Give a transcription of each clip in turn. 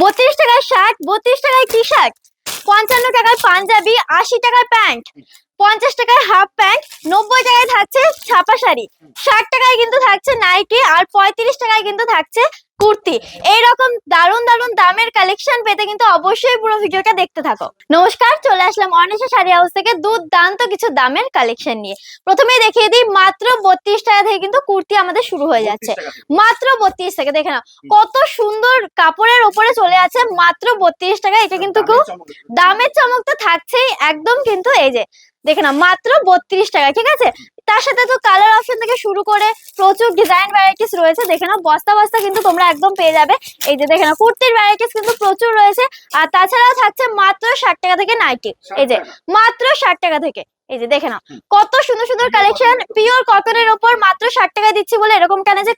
32 টাকায় শার্ট, 32 টাকায় T shirt, 55 টাকায় পাঞ্জাবি, 80 টাকায় প্যান্ট, 50 টাকায় হাফ প্যান্ট, 90 টাকায় থাকছে ছাপা শাড়ি, 60 টাকায় কিন্তু থাকছে নাইটি, আর 35 টাকায় কিন্তু থাকছে কুর্তি। এইরকম দারুণ দারুণ দামের কালেকশন পেতে কিন্তু অবশ্যই পুরো ভিডিওটা দেখতে থাকো। নমস্কার, চলে আসলাম অনিশা শাড়ি হাউস থেকে দুর্দান্ত কিছু দামের কালেকশন নিয়ে। প্রথমেই দেখিয়ে দিই, মাত্র 32 টাকা থেকে কিন্তু কুর্তি আমাদের শুরু হয়ে যাচ্ছে। মাত্র 32 টাকা, দেখে নাও কত সুন্দর কাপড়ের উপরে চলে আছে, মাত্র 32 টাকা। এটা কিন্তু দামের চমক তো থাকছেই একদম, কিন্তু এই যে দেখে নাও মাত্র 32 টাকা, ঠিক আছে। তার সাথে তো কালার অপশন থেকে শুরু করে প্রচুর ডিজাইন ভ্যারাইটিস রয়েছে। দেখে নাও বস্তা বস্তা কিন্তু তোমরা একদম পেয়ে যাবে। এই যে দেখে নাও কুর্তির ভ্যারাইটিস কিন্তু প্রচুর রয়েছে। আর তাছাড়াও থাকছে মাত্র 60 টাকা থেকে নাইটি, এই যে মাত্র 60 টাকা থেকে। এই যে দেখে নাও কত সুন্দর সুন্দর কালেকশন, পিওর কটনের উপর মাত্র 60 টাকা দিচ্ছি বলে এরকম কেন যে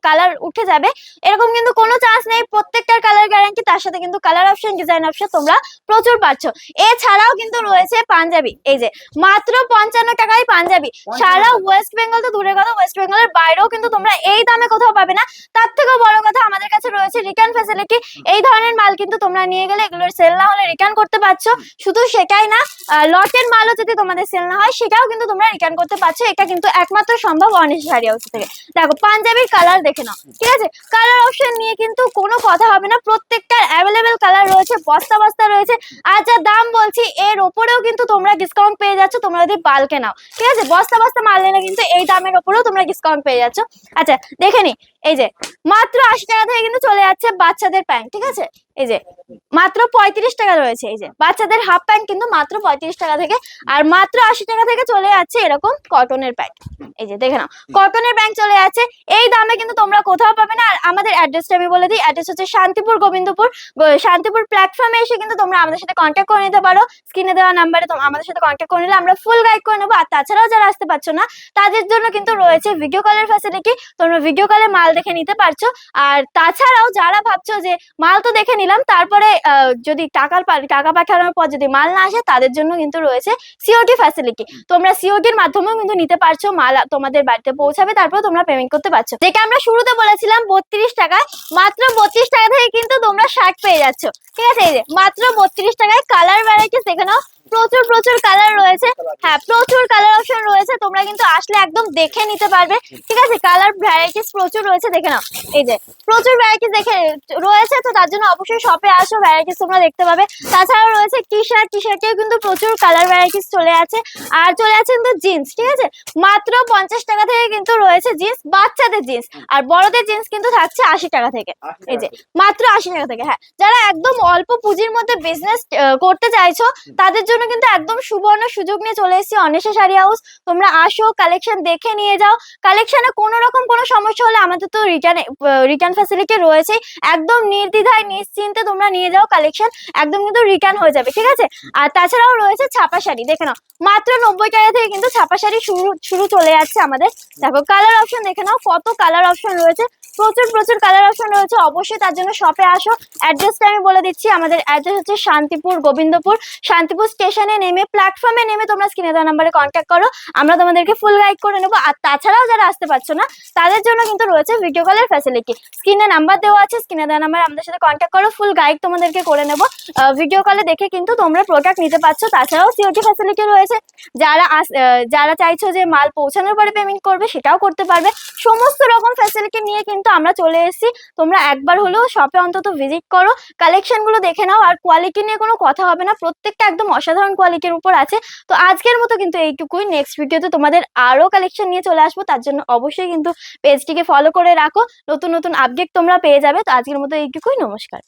কালার উঠে যাবে এরকম কিন্তু কোনো চান্স নেই। প্রত্যেকটার কালার গ্যারান্টি, তার সাথে কিন্তু কালার অপশন, ডিজাইন অপশন তোমরা প্রচুর পাচ্ছ। এছাড়াও কিন্তু রয়েছে পাঞ্জাবি, এই যে মাত্র 55 টাকায় পাঞ্জাবি। সারা ওয়েস্ট বেঙ্গল তো দূরের কথা, ওয়েস্ট বেঙ্গলের বাইরেও কিন্তু তোমরা এই দামে কোথাও পাবে না। তার থেকেও বড় কথা, আমাদের কাছে রয়েছে রিটার্ন ফ্যাসিলিটি। এই ধরনের মাল কিন্তু তোমরা নিয়ে গেলে এগুলোর সেল না হলে রিটার্ন করতে পারছো। শুধু সেটাই না, লটের মালও যদি তোমাদের সেল না হয় সেটাও কিন্তু তোমরা রিটার্ন করতে পারছো। এটা কিন্তু একমাত্র সম্ভব অনিশা শাড়ি হাউস থেকে। দেখো পাঞ্জাবির কালার দেখে নাও, ঠিক আছে। কালার অপশন নিয়ে কিন্তু কোনো কথা হবে না, প্রত্যেকটার অ্যাভেলেবেল কালার রয়েছে, বস্তা বস্তা রয়েছে। আর যা দাম বলছি এর ওপরেও কিন্তু তোমরা ডিসকাউন্ট পেয়ে যাচ্ছ তোমরা যদি বাল্কে নাও, ঠিক আছে। বস্তা বস্তা মাল নিলে কিন্তু এই দামের ওপরেও তোমরা ডিসকাউন্ট পেয়ে যাচ্ছ। আচ্ছা দেখে নি, এই যে মাত্র 80 টাকা থেকে কিন্তু চলে যাচ্ছে বাচ্চাদের প্যান্ট, ঠিক আছে। এই যে মাত্র 35 টাকা রয়েছে, এই যে বাচ্চাদের হাফ প্যান্ট কিন্তু মাত্র 35 টাকা থেকে। আর মাত্র 80 টাকা থেকে চলে যাচ্ছে এরকম কটনের প্যান্ট, এই যে দেখে নাও কটনের প্যান্ট চলে যাচ্ছে। এই দামে কিন্তু তোমরা কোথাও পাবে না। আর আমাদের অ্যাড্রেসটা আমি বলে দিই, অ্যাড্রেস হচ্ছে শান্তিপুর গোবিন্দপুর। শান্তিপুর প্ল্যাটফর্মে এসে কিন্তু তোমরা আমাদের সাথে কন্ট্যাক্ট করে নিতে পারো। স্ক্রিনে দেওয়া নাম্বারে আমাদের সাথে কন্ট্যাক্ট করে নিলে আমরা ফুল গাইড করে নেবো। আর তাছাড়াও যারা আসতে পারছো না তাদের জন্য কিন্তু রয়েছে ভিডিও কলের ফ্যাসিলিটি, তোমরা ভিডিও কলে মাল দেখে নিতে পারছো। আর তাছাড়াও যারা ভাবছো যে মাল তো দেখে নিলাম, তারপরে যদি টাকা পাঠানোর পর যদি মাল না আসে, তাদের জন্য কিন্তু রয়েছে সিওটি ফ্যাসিলিটি। তোমরা সিওটির মাধ্যমেও কিন্তু নিতে পারছো, মাল তোমাদের বাড়িতে পৌঁছাবে, তারপর তোমরা পেমেন্ট করতে পারছো। যেটা আমরা শুরুতে বলেছিলাম 32 টাকা, মাত্র 32 টাকা থেকে কিন্তু তোমরা শার্ট পেয়ে যাচ্ছ, ঠিক আছে। এই যে মাত্র 32 টাকায় কালার ভ্যারাইটিস দেখে নাও, প্রচুর প্রচুর কালার রয়েছে। হ্যাঁ, প্রচুর কালার অপশন রয়েছে, তোমরা কিন্তু আসলে একদম দেখে নিতে পারবে, ঠিক আছে। কালার ভ্যারাইটিস প্রচুর রয়েছে, দেখে নাও এই যে প্রচুর ভ্যারাইটিস দেখে রয়েছে। তো তার জন্য অবশ্যই শপে আসো, ভ্যারাইটিস তোমরা দেখতে পাবে। তাছাড়াও রয়েছে টি শার্টেও কিন্তু প্রচুর কালার ভ্যারাইটিস চলে আছে। আর চলে আছে কিন্তু জিন্স, ঠিক আছে। মাত্র 50 টাকা থেকে কিন্তু রয়েছে জিন্স, বাচ্চাদের জিন্স। আর বড়দের জিন্স কিন্তু থাকছে 80 টাকা থেকে, এই যে মাত্র 80 টাকা থেকে। হ্যাঁ, যারা একদম অল্প পুঁজির মধ্যে বিজনেস করতে চাইছো তাদের জন্য কিন্তু একদম সুবর্ণ সুযোগ নিয়ে চলে এসেছি অনিশা শাড়ি হাউস। তোমরা আসো, কালেকশন দেখে নিয়ে যাও। কালেকশনে কোনো রকম কোনো সমস্যা হলে আমাদের তো রিটার্ন ফ্যাসিলিটি রয়েছে। একদম নির্দ্বিধায় নিশ্চিন্তে তোমরা নিয়ে যাও, কালেকশন একদম কিন্তু রিটার্ন হয়ে যাবে, ঠিক আছে। আর তাছাড়াও রয়েছে ছাপা শাড়ি, দেখে নাও মাত্র 90 টাকা থেকে কিন্তু ছাপা শাড়ি শুরু চলে যাচ্ছে আমাদের। দেখো কালার অপশন দেখে নাও, কত কালার অপশন রয়েছে, প্রচুর প্রচুর কালার অপশন রয়েছে। অবশ্যই তার জন্য শপে আসো। অ্যাড্রেসটা আমি বলে দিচ্ছি, আমাদের অ্যাড্রেস হচ্ছে শান্তিপুর গোবিন্দপুর। শান্তিপুর স্টেশনে নেমে, প্ল্যাটফর্মে নেমে তোমরা স্ক্রিনে দেওয়া নাম্বারে কন্ট্যাক্ট করো, আমরা তোমাদেরকে ফুল গাইড করে নেবো। আর তাছাড়াও যারা আসতে পারছো না তাদের জন্য কিন্তু রয়েছে ভিডিও কলের ফ্যাসিলিটি। স্ক্রিনে নাম্বার দেওয়া আছে, স্ক্রিনে দেওয়া নাম্বারে আমাদের সাথে কন্ট্যাক্ট করো, ফুল গাইড তোমাদেরকে করে নেবো। ভিডিও কলে দেখে কিন্তু তোমরা প্রোডাক্ট নিতে পারছো। তাছাড়াও সিওটি ফ্যাসিলিটি রয়েছে, যারা চাইছো যে মাল পৌঁছানোর পরে পেমেন্ট করবে সেটাও করতে পারবে। সমস্ত রকম ফ্যাসিলিটি নিয়ে কিন্তু আমরা চলে এসেছি। তোমরা একবার হলেও শপে অন্তত ভিজিট করো, কালেকশন গুলো দেখে নাও। আর কোয়ালিটি নিয়ে কোনো কথা হবে না, প্রত্যেকটা একদম অসাধারণ কোয়ালিটির উপর আছে। তো আজকের মতো কিন্তু এইটুকুই, নেক্সট ভিডিওতে তোমাদের আরো কালেকশন নিয়ে চলে আসবো। তার জন্য অবশ্যই কিন্তু পেজটিকে ফলো করে রাখো, নতুন নতুন আপডেট তোমরা পেয়ে যাবে। তো আজকের মতো এইটুকুই, নমস্কার।